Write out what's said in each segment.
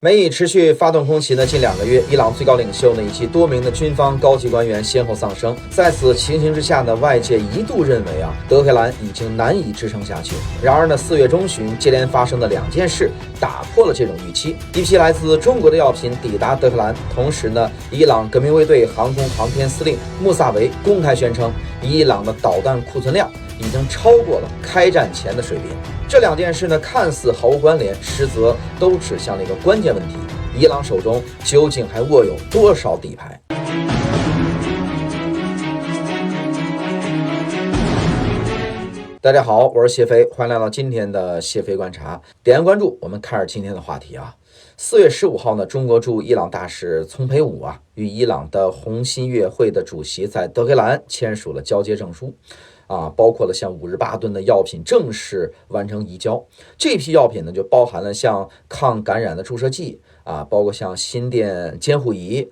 美以持续发动空袭的近2个月，伊朗最高领袖以及多名的军方高级官员先后丧生。在此情形之下外界一度认为德黑兰已经难以支撑下去。然而4月中旬接连发生的2件事打破了这种预期。一批来自中国的药品抵达德黑兰，同时伊朗革命卫队航空航天司令穆萨维公开宣称，伊朗的导弹库存量已经超过了开战前的水平。这2件事看似毫无关联，实则都指向了一个关键问题：伊朗手中究竟还握有多少底牌？大家好，我是谢飞，欢迎来到今天的谢飞观察。点亮关注，我们开始今天的话题4月15号中国驻伊朗大使聪培武与伊朗的红新月会的主席在德黑兰签署了交接证书。包括了像58吨的药品正式完成移交。这批药品就包含了像抗感染的注射剂包括像心电监护仪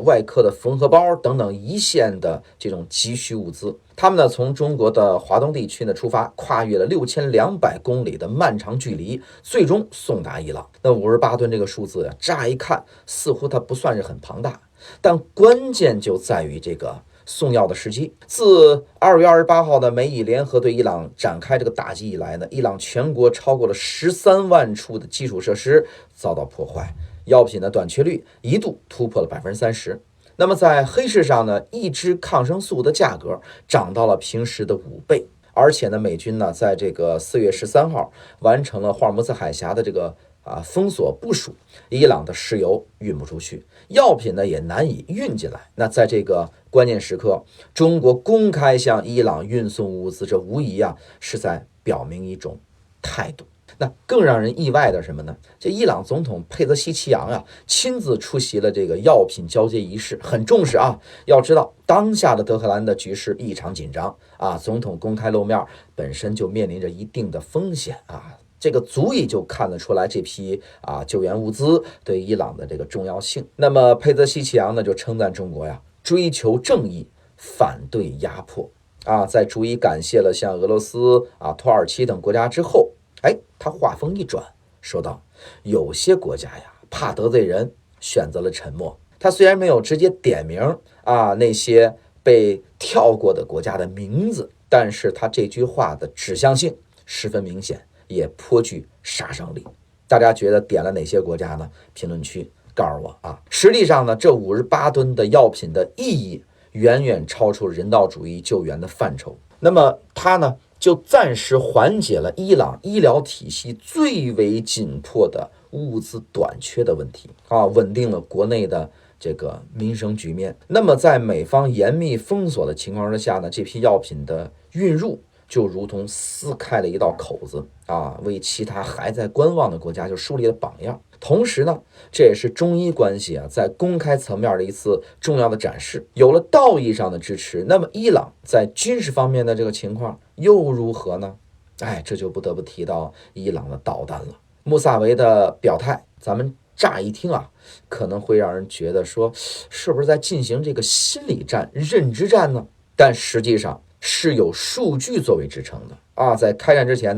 外科的缝合包等等一线的这种急需物资。他们从中国的华东地区出发，跨越了6200公里的漫长距离，最终送达伊朗。那58吨这个数字乍一看似乎它不算是很庞大，但关键就在于这个送药的时机。自2月28号的美以联合对伊朗展开这个打击以来伊朗全国超过了13万处的基础设施遭到破坏，药品的短缺率一度突破了30%。那么在黑市上一支抗生素的价格涨到了平时的5倍。而且美军在这个4月13号完成了霍尔木兹海峡的这个封锁部署，伊朗的石油运不出去，药品也难以运进来。那在这个关键时刻，中国公开向伊朗运送物资，这无疑是在表明一种态度。那更让人意外的是什么呢？这伊朗总统佩泽西奇扬亲自出席了这个药品交接仪式，很重视要知道当下的德黑兰的局势异常紧张总统公开露面本身就面临着一定的风险这个足以就看得出来这批救援物资对伊朗的这个重要性。那么佩泽西奇扬就称赞中国追求正义，反对压迫在逐一感谢了像俄罗斯土耳其等国家之后，他话锋一转，说道有些国家怕得罪人，选择了沉默。他虽然没有直接点名那些被跳过的国家的名字，但是他这句话的指向性十分明显，也颇具杀伤力。大家觉得点了哪些国家呢？评论区告诉我实际上这58吨的药品的意义远远超出人道主义救援的范畴。那么它就暂时缓解了伊朗医疗体系最为紧迫的物资短缺的问题稳定了国内的这个民生局面。那么在美方严密封锁的情况之下这批药品的运入就如同撕开了一道口子为其他还在观望的国家就树立了榜样。同时这也是中伊关系在公开层面的一次重要的展示。有了道义上的支持，那么伊朗在军事方面的这个情况又如何呢？这就不得不提到伊朗的导弹了。穆萨维的表态，咱们乍一听可能会让人觉得说是不是在进行这个心理战、认知战呢？但实际上是有数据作为支撑的在开战之前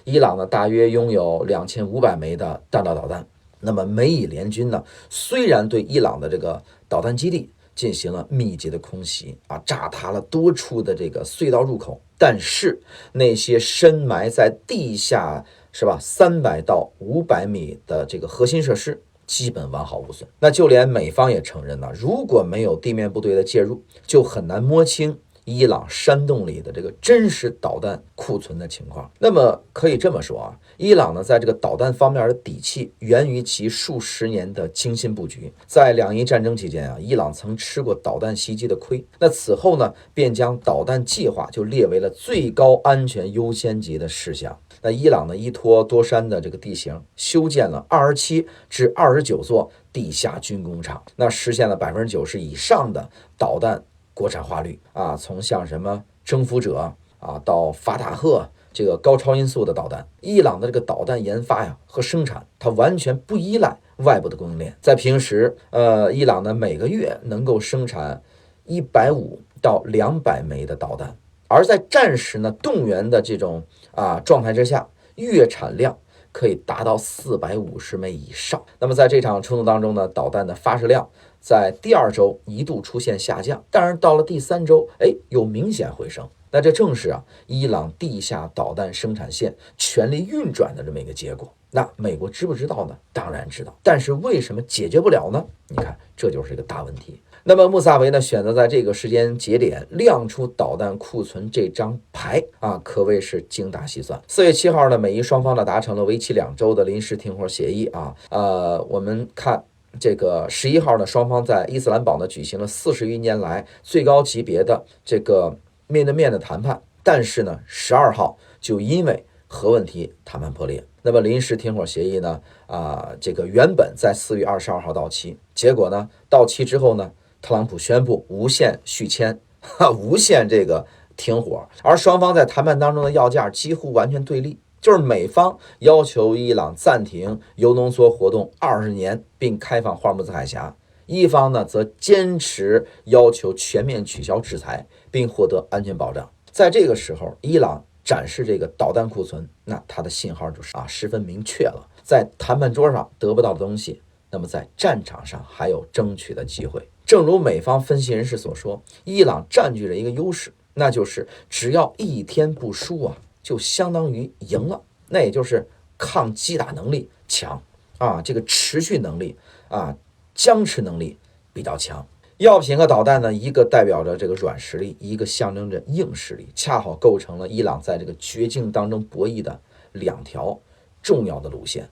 伊朗大约拥有2500枚的弹道导弹。那么美以联军虽然对伊朗的这个导弹基地进行了密集的空袭炸塌了多处的这个隧道入口，但是那些深埋在地下300到500米的这个核心设施基本完好无损。那就连美方也承认如果没有地面部队的介入，就很难摸清伊朗山洞里的这个真实导弹库存的情况。那么可以这么说伊朗在这个导弹方面的底气源于其数十年的精心布局。在两伊战争期间伊朗曾吃过导弹袭击的亏，那此后便将导弹计划就列为了最高安全优先级的事项。那伊朗依托多山的这个地形，修建了27至29座地下军工厂，那实现了90%以上的导弹国产化率从像什么征服者到法塔赫这个高超音速的导弹，伊朗的这个导弹研发和生产，它完全不依赖外部的供应链。在平时伊朗每个月能够生产150到200枚的导弹，而在战时动员的这种状态之下，月产量可以达到450枚以上。那么在这场冲突当中呢，导弹的发射量在第2周一度出现下降，但是到了第3周，又明显回升。那这正是伊朗地下导弹生产线全力运转的这么一个结果。那美国知不知道呢？当然知道，但是为什么解决不了呢？你看，这就是一个大问题。那么穆萨维呢，选择在这个时间节点亮出导弹库存这张牌可谓是精打细算。4月7号呢，美伊双方呢达成了为期2周的临时停火协议我们看这个11号呢，双方在伊斯兰堡呢举行了40余年来最高级别的这个面对面的谈判，但是呢12号就因为核问题谈判破裂。那么临时停火协议呢这个原本在4月22号到期，结果呢到期之后呢，特朗普宣布无限续签无限这个停火，而双方在谈判当中的要价几乎完全对立，就是美方要求伊朗暂停铀浓缩活动20年并开放霍尔木兹海峡，一方呢则坚持要求全面取消制裁并获得安全保障。在这个时候，伊朗展示这个导弹库存，那它的信号就是十分明确了，在谈判桌上得不到的东西，那么在战场上还有争取的机会。正如美方分析人士所说，伊朗占据着一个优势，那就是只要一天不输就相当于赢了，那也就是抗击打能力强这个持续能力僵持能力比较强。药品和导弹呢，一个代表着这个软实力，一个象征着硬实力，恰好构成了伊朗在这个绝境当中博弈的2条重要的路线。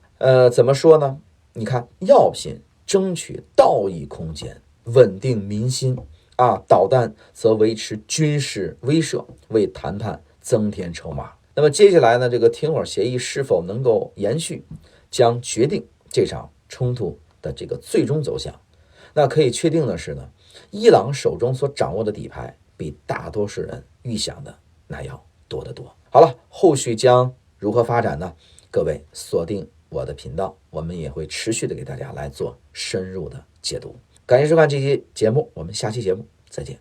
怎么说呢？你看，药品争取道义空间，稳定民心导弹则维持军事威慑，为谈判增添筹码。那么接下来呢，这个停火协议是否能够延续，将决定这场冲突的这个最终走向。那可以确定的是呢，伊朗手中所掌握的底牌比大多数人预想的那要多得多。好了，后续将如何发展呢？各位锁定我的频道，我们也会持续的给大家来做深入的解读。感谢收看这期节目，我们下期节目再见。